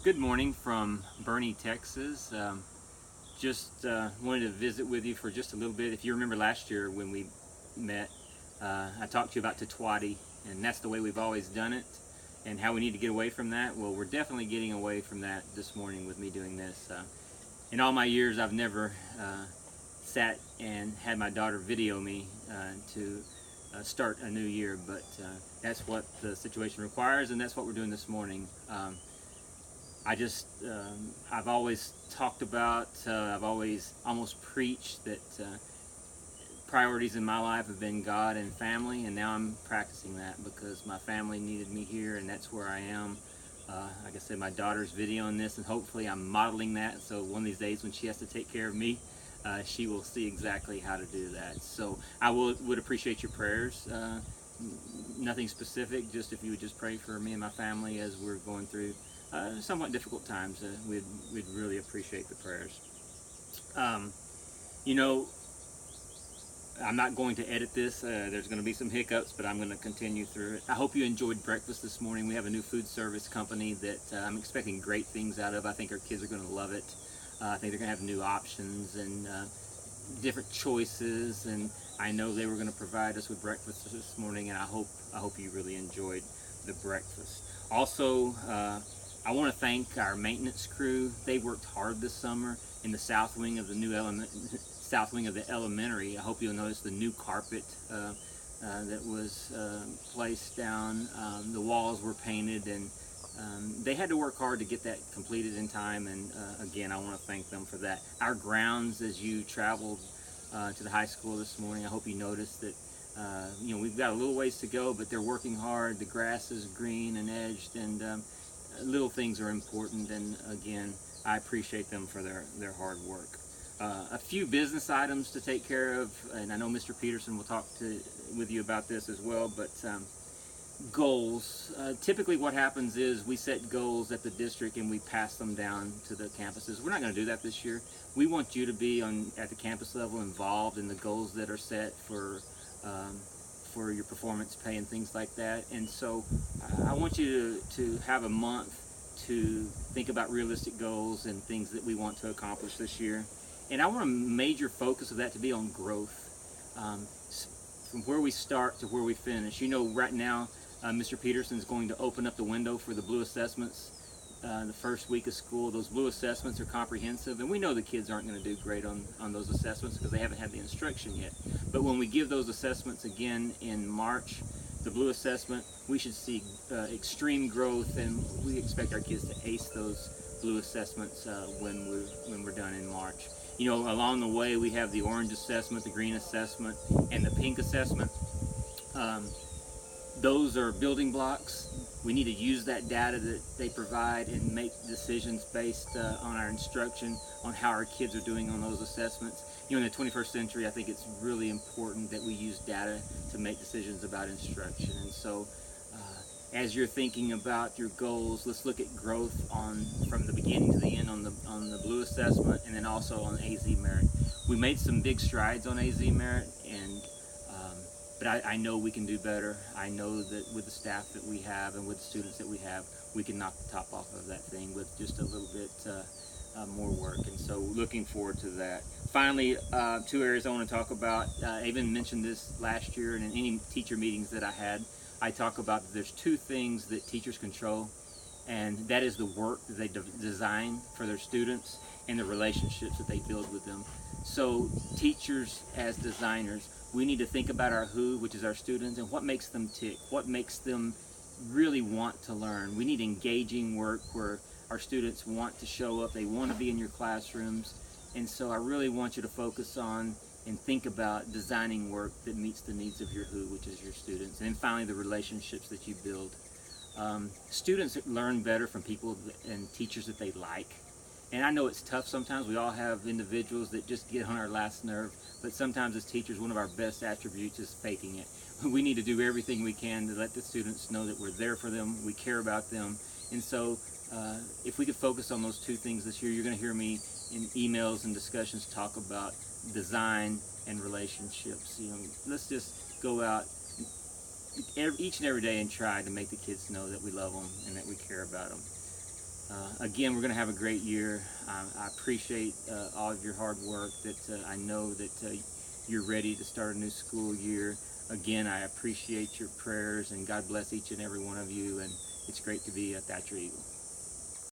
Good morning from Bernie, Texas. Just wanted to visit with you for just a little bit. If you remember last year when we met, I talked to you about Tatwadi, and that's the way we've always done it, and how we need to get away from that. Well, we're definitely getting away from that this morning with me doing this. In all my years, I've never sat and had my daughter video me to start a new year, but that's what the situation requires, and that's what we're doing this morning. I've always talked about, I've always almost preached that priorities in my life have been God and family, and now I'm practicing that because my family needed me here, and that's where I am. Like I said, my daughter's videoing this, and hopefully I'm modeling that, so one of these days when she has to take care of me, she will see exactly how to do that. So I would appreciate your prayers. Nothing specific, just if you would just pray for me and my family as we're going through somewhat difficult times. We'd really appreciate the prayers. Um, you know, I'm not going to edit this. There's going to be some hiccups, but I'm going to continue through it. I hope you enjoyed breakfast this morning. We have a new food service company that I'm expecting great things out of. I think our kids are going to love it. I think they're going to have new options and different choices, and I know they were going to provide us with breakfast this morning, and I hope you really enjoyed the breakfast. Also, I want to thank our maintenance crew. They worked hard this summer in the south wing of the south wing of the elementary. I hope you'll notice the new carpet that was placed down. The walls were painted, and they had to work hard to get that completed in time, and again, I want to thank them for that. Our grounds, as you traveled to the high school this morning, I hope you noticed that we've got a little ways to go, but they're working hard. The grass is green and edged, and little things are important, and again, I appreciate them for their hard work. A few business items to take care of, and I know Mr. Peterson will talk with you about this as well, but goals. Typically what happens is we set goals at the district and we pass them down to the campuses. We're not going to do that this year. We want you to be at the campus level involved in the goals that are set for your performance pay and things like that. And so I want you to have a month to think about realistic goals and things that we want to accomplish this year. And I want a major focus of that to be on growth. From where we start to where we finish. Right now, Mr. Peterson is going to open up the window for the Blue Assessments the first week of school. Those Blue Assessments are comprehensive, and we know the kids aren't going to do great on those assessments because they haven't had the instruction yet. But when we give those assessments again in March, the Blue Assessment, we should see extreme growth, and we expect our kids to ace those Blue Assessments when we're done in March. Along the way, we have the Orange Assessment, the Green Assessment, and the Pink Assessment. Those are building blocks. We need to use that data that they provide and make decisions based on our instruction on how our kids are doing on those assessments. In the 21st century, I think it's really important that we use data to make decisions about instruction. And so as you're thinking about your goals, let's look at growth from the beginning to the end on the Blue Assessment, and then also on AZ Merit. We made some big strides on AZ Merit, but I know we can do better. I know that with the staff that we have and with the students that we have, we can knock the top off of that thing with just a little bit more work. And so looking forward to that. Finally, two areas I want to talk about. I even mentioned this last year, and in any teacher meetings that I had, I talk about that there's two things that teachers control, and that is the work that they design for their students and the relationships that they build with them. So teachers as designers, we need to think about our who, which is our students, and what makes them tick, what makes them really want to learn. We need engaging work where our students want to show up, they want to be in your classrooms, and so I really want you to focus on and think about designing work that meets the needs of your who, which is your students. And then finally, the relationships that you build. Students learn better from people and teachers that they like. And I know it's tough sometimes. We all have individuals that just get on our last nerve, but sometimes as teachers, one of our best attributes is faking it. We need to do everything we can to let the students know that we're there for them, we care about them. And so if we could focus on those two things this year, you're going to hear me in emails and discussions talk about design and relationships. Let's just go out each and every day and try to make the kids know that we love them and that we care about them. Again, we're going to have a great year. I appreciate all of your hard work. That I know that you're ready to start a new school year. Again, I appreciate your prayers, and God bless each and every one of you. And it's great to be a Thatcher Eagle.